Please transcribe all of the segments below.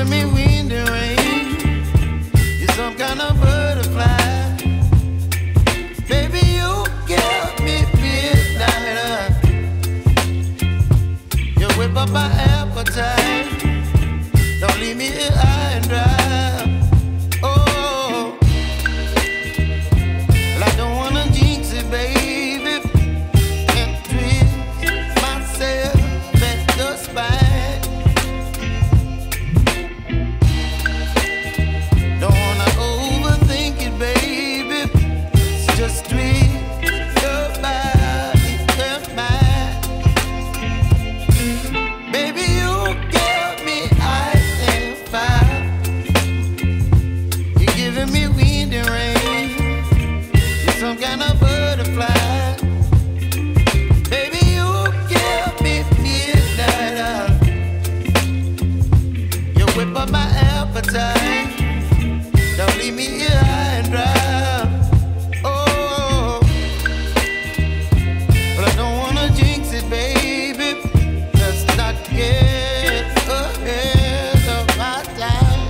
giving me wind and rain. You're some kind of butterfly. Baby, you give me midnight. You whip up my appetite. Don't leave me here high and dry. Oh, well, I don't wanna jinx it, baby, and twist myself at the spine. Don't wanna overthink it, baby. It's just twist your body and mine. Baby, you give me ice and fire. You're giving me wind and rain. You're some kind of butterfly. Baby, you give me midnight. You whip up my appetite. Don't leave me here high and dry. Oh, but I don't wanna jinx it, baby. Let's not get ahead of my time.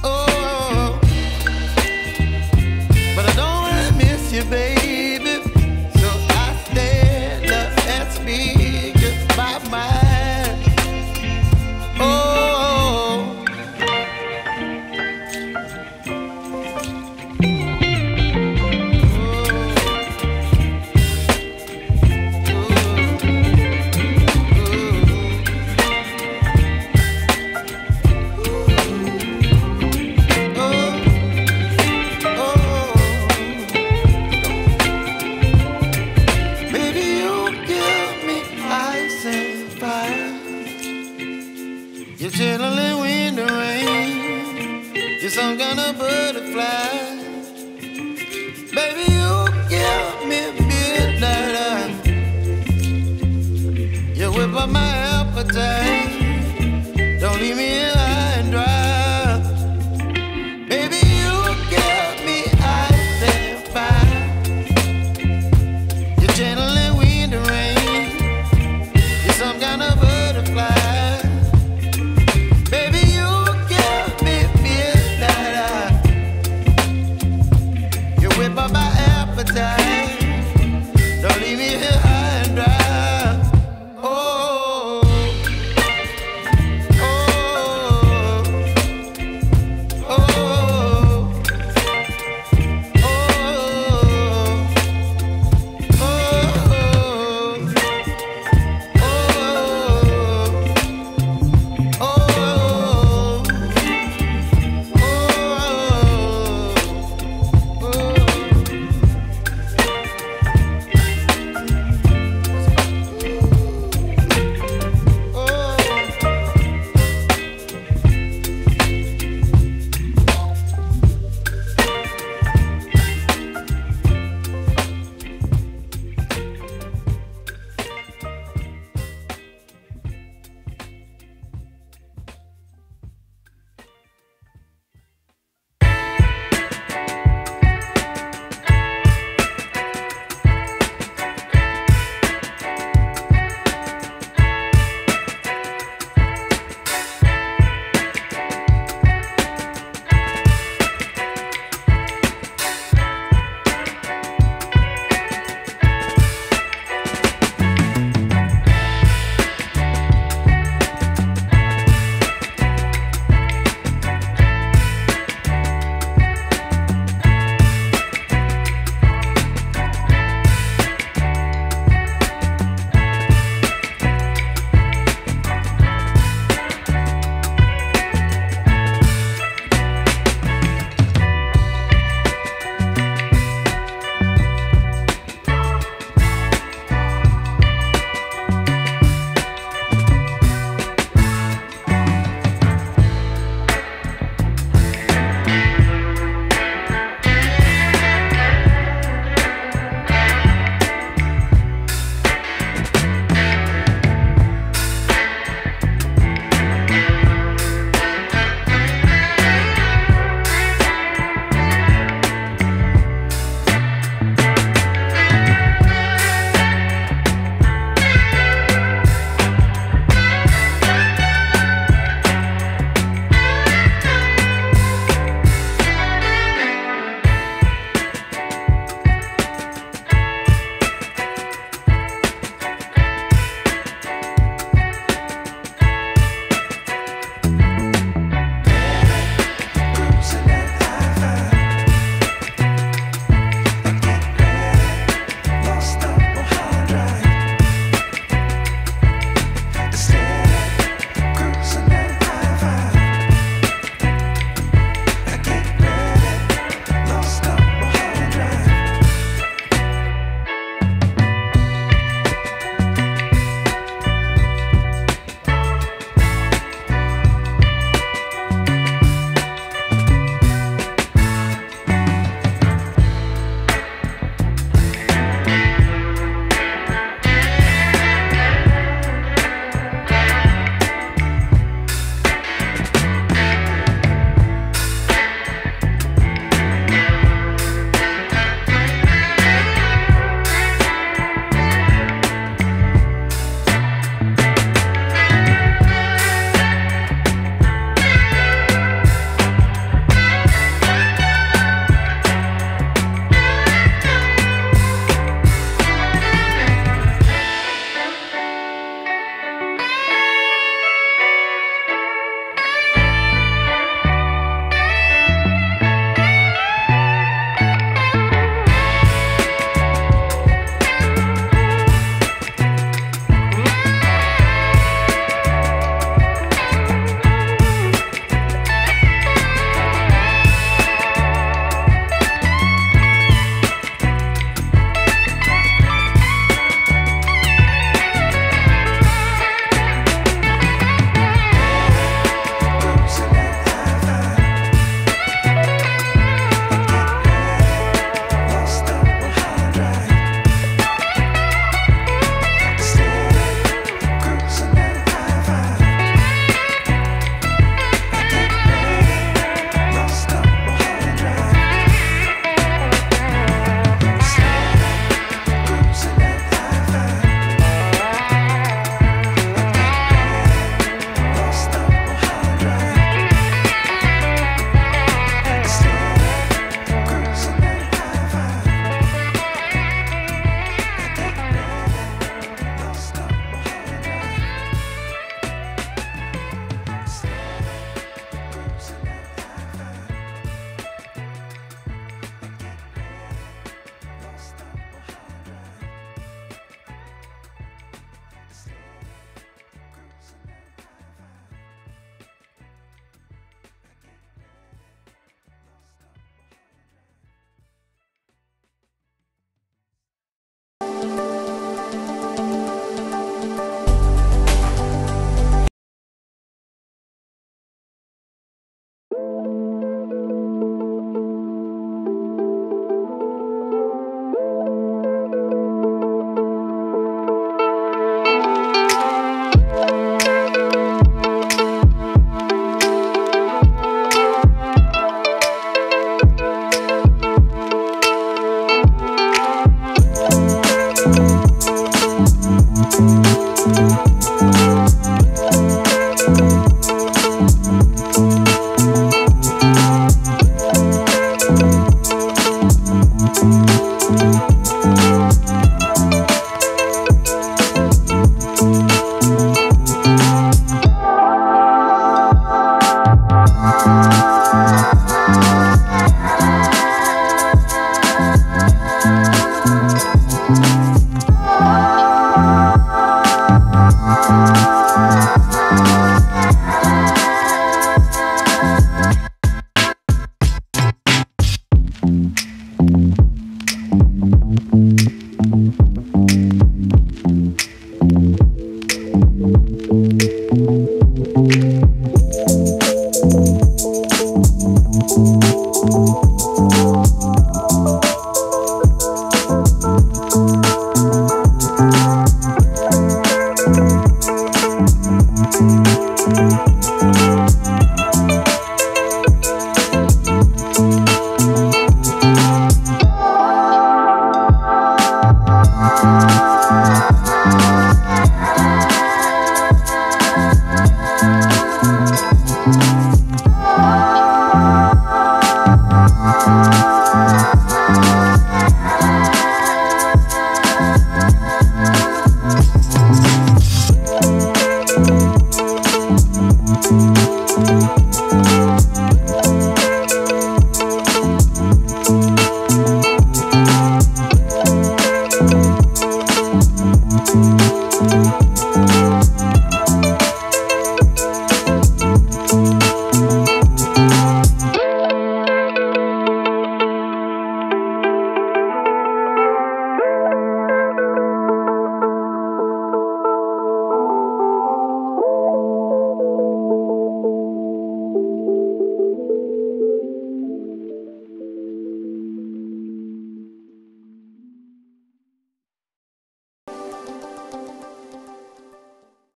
Oh, but I don't wanna miss you, baby. So I stand up and speak just my mind. Oh. Baby, you give me ice and fire. You're chilling wind and rain. You're some kind of butterfly. Baby, you give me midnight. You whip up my appetite. Don't leave me here high and dry. Baby, you give me ice and fire. You're channeling wind and rain. You're some kind of butterfly. Baby, you give me midnight. You whip up my appetite. Don't leave me here high and dry. Oh, oh,